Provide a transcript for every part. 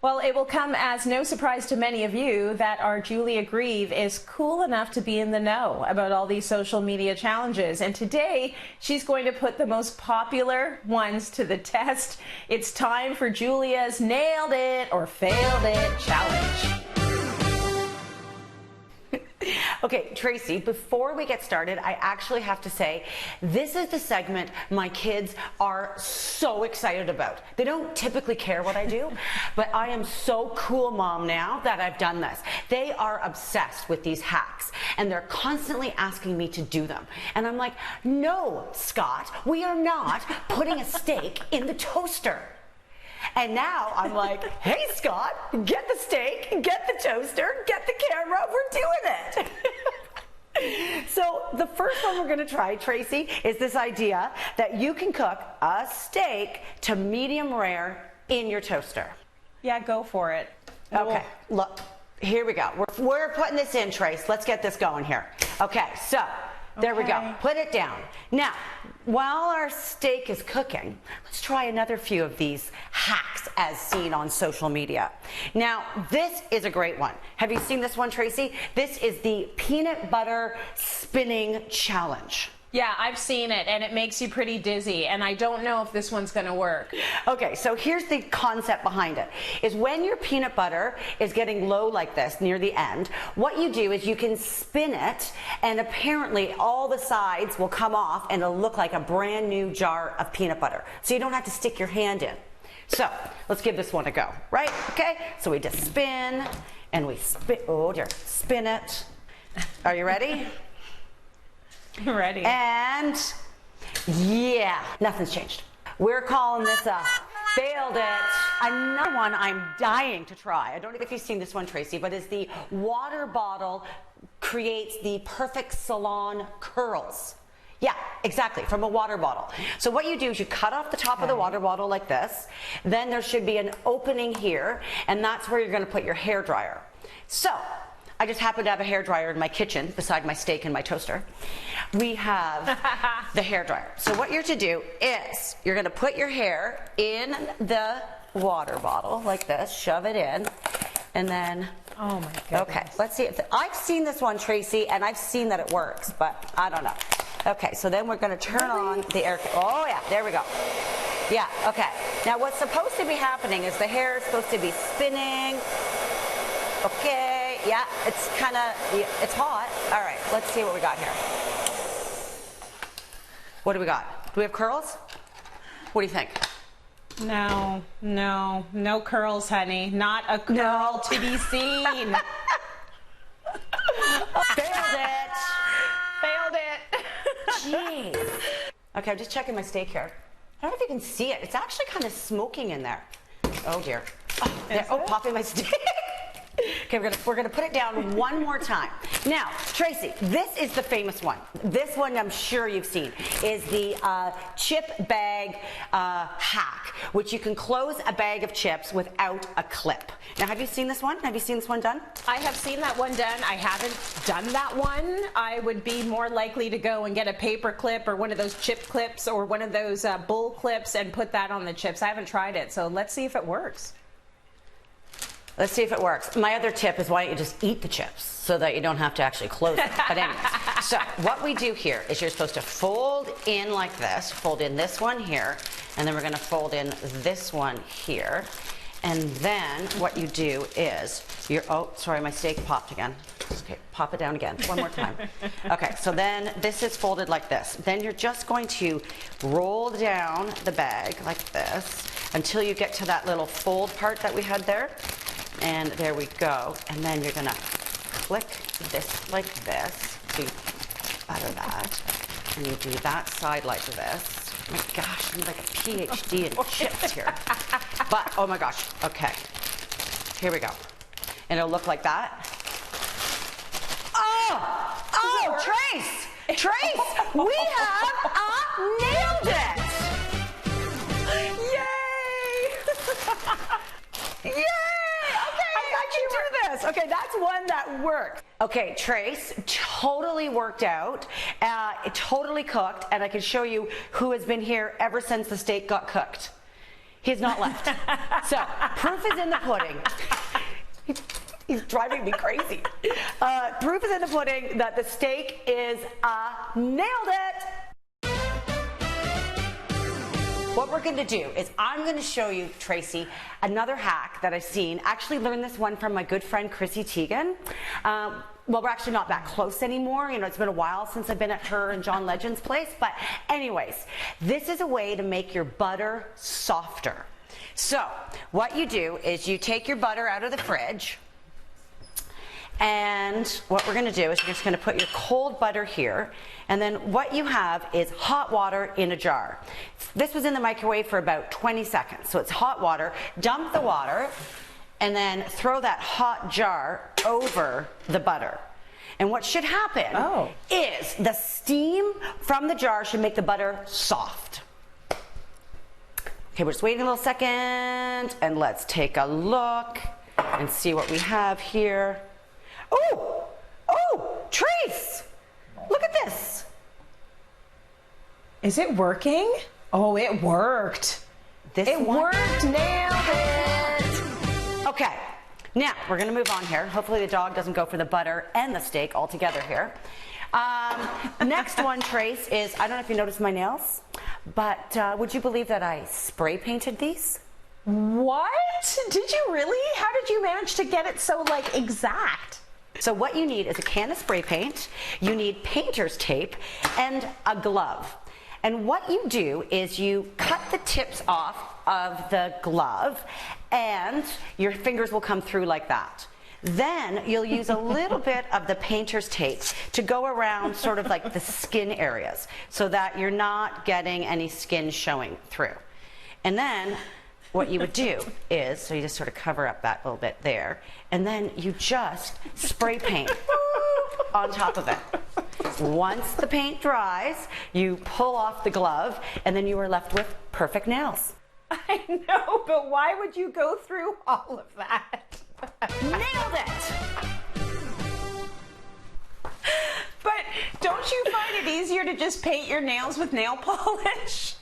Well, it will come as no surprise to many of you that our Julia Grieve is cool enough to be in the know about all these social media challenges. And today, she's going to put the most popular ones to the test. It's time for Julia's Nailed It or Failed It challenge. Okay, Tracy, before we get started, I actually have to say, this is the segment my kids are so excited about. They don't typically care what I do, but I am so cool, Mom, now that I've done this. They are obsessed with these hacks, and they're constantly asking me to do them. And I'm like, no, Scott, we are not putting a steak in the toaster. And now I'm like, hey, Scott, get the steak, get the toaster, get the camera, we're doing it. So the first one we're going to try, Tracy, is this idea that you can cook a steak to medium rare in your toaster. Yeah, go for it. Okay, look, here we go. We're putting this in, Trace. Let's get this going here. Okay, so there we go. Put it down. Now, while our steak is cooking, let's try another few of these hacks as seen on social media. Now, this is a great one. Have you seen this one, Tracy? This is the peanut butter spinning challenge. Yeah, I've seen it, and it makes you pretty dizzy, and I don't know if this one's going to work. Okay, so here's the concept behind it, is when your peanut butter is getting low like this near the end, what you do is you can spin it, and apparently all the sides will come off, and it'll look like a brand new jar of peanut butter. So you don't have to stick your hand in. So let's give this one a go, right? Okay, so we just spin, and we spin, oh dear, spin it. Are you ready? Ready. And yeah, nothing's changed. We're calling this a failed it. Another one I'm dying to try. I don't know if you've seen this one, Tracy, but is the water bottle creates the perfect salon curls. Yeah, exactly, from a water bottle. So what you do is you cut off the top of the water bottle like this. Then there should be an opening here, and that's where you're going to put your hair dryer. So I just happen to have a hairdryer in my kitchen beside my steak and my toaster. We have the hairdryer. So what you're to do is you're going to put your hair in the water bottle like this, shove it in, and then, oh my goodness. Okay, let's see. I've seen this one, Tracy, and I've seen that it works, but I don't know. Okay, so then we're going to turn on the air. Oh yeah, there we go. Yeah, okay. Now what's supposed to be happening is the hair is supposed to be spinning. Okay, yeah, it's kind of, it's hot. All right, let's see what we got here. What do we got? Do we have curls? What do you think? No curls, honey. Not a curl to be seen. Failed it. Failed it. Jeez. Okay, I'm just checking my steak here. I don't know if you can see it. It's actually kind of smoking in there. Oh dear. Oh, there. Oh, popping my steak. Okay, we're gonna put it down one more time. Now, Tracy, this is the famous one. This one I'm sure you've seen is the chip bag hack, which you can close a bag of chips without a clip. Now, have you seen this one? Have you seen this one done? I have seen that one done. I haven't done that one. I would be more likely to go and get a paper clip or one of those chip clips or one of those bull clips and put that on the chips. I haven't tried it, so let's see if it works. Let's see if it works. My other tip is why don't you just eat the chips so that you don't have to actually close them. But anyways, so what we do here is you're supposed to fold in like this, fold in this one here, and then we're going to fold in this one here. And then what you do is oh, sorry, my steak popped again. Okay, pop it down again, one more time. Okay, so then this is folded like this. Then you're just going to roll down the bag like this until you get to that little fold part that we had there. And there we go. And then you're gonna click this like this. So you out of that. And you do that side like this. Oh my gosh, I'm like a PhD in chips here. But, oh my gosh, okay. Here we go. And it'll look like that. Oh! Oh, Trace! Trace! We have nailed it! Yay! Yay! Okay, that's one that worked. Okay, Trace, totally worked out, totally cooked, and I can show you who has been here ever since the steak got cooked. He's not left. So proof is in the pudding. He's driving me crazy. Proof is in the pudding that the steak is nailed it. What we're going to do is I'm going to show you, Tracy, another hack that I've seen. Actually learned this one from my good friend Chrissy Teigen. Well, we're actually not that close anymore. You know, it's been a while since I've been at her and John Legend's place. But anyways, this is a way to make your butter softer. So what you do is you take your butter out of the fridge. And what we're going to do is you're just going to put your cold butter here. And then what you have is hot water in a jar. This was in the microwave for about 20 seconds. So it's hot water. Dump the water and then throw that hot jar over the butter. And what should happen is the steam from the jar should make the butter soft. Okay, we're just waiting a little second and let's take a look and see what we have here. Oh, Trace, look at this. Is it working? Oh, it worked. It worked, nailed it. Okay, now we're gonna move on here. Hopefully the dog doesn't go for the butter and the steak all together here. Next one, Trace, is, I don't know if you noticed my nails, but would you believe that I spray painted these? What? Did you really? How did you manage to get it so, like, exact? So what you need is a can of spray paint, you need painter's tape, and a glove. And what you do is you cut the tips off of the glove and your fingers will come through like that. Then you'll use a little bit of the painter's tape to go around sort of like the skin areas so that you're not getting any skin showing through. And then what you would do is, so you just sort of cover up that little bit there, and then you just spray paint on top of it. Once the paint dries, you pull off the glove, and then you are left with perfect nails. I know, but why would you go through all of that? Nailed it! But don't you find it easier to just paint your nails with nail polish?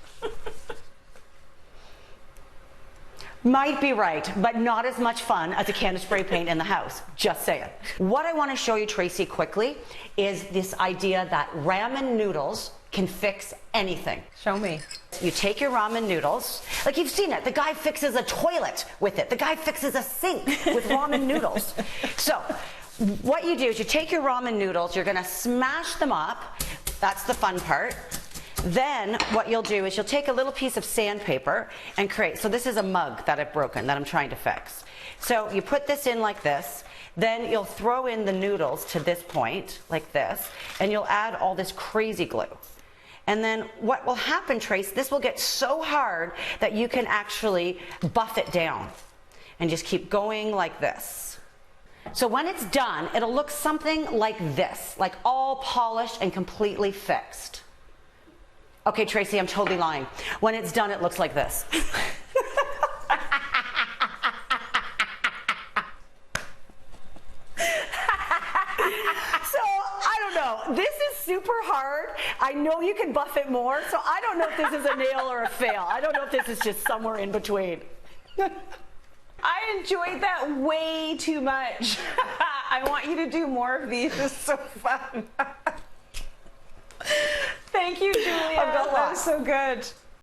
Might be right, but not as much fun as a can of spray paint in the house. Just saying. What I want to show you, Tracy, quickly is this idea that ramen noodles can fix anything. Show me. You take your ramen noodles, like you've seen it, the guy fixes a toilet with it. The guy fixes a sink with ramen noodles. So what you do is you take your ramen noodles, you're gonna smash them up. That's the fun part. Then what you'll do is you'll take a little piece of sandpaper and create, so this is a mug that I've broken that I'm trying to fix. So you put this in like this, then you'll throw in the noodles to this point, like this, and you'll add all this crazy glue. And then what will happen, Trace, this will get so hard that you can actually buff it down and just keep going like this. So when it's done, it'll look something like this, like all polished and completely fixed. Okay, Tracy, I'm totally lying. When it's done, it looks like this. So, I don't know. This is super hard. I know you can buff it more, so I don't know if this is a nail or a fail. I don't know if this is just somewhere in between. I enjoyed that way too much. I want you to do more of these. It's so fun. Thank you, Julia. That was so good.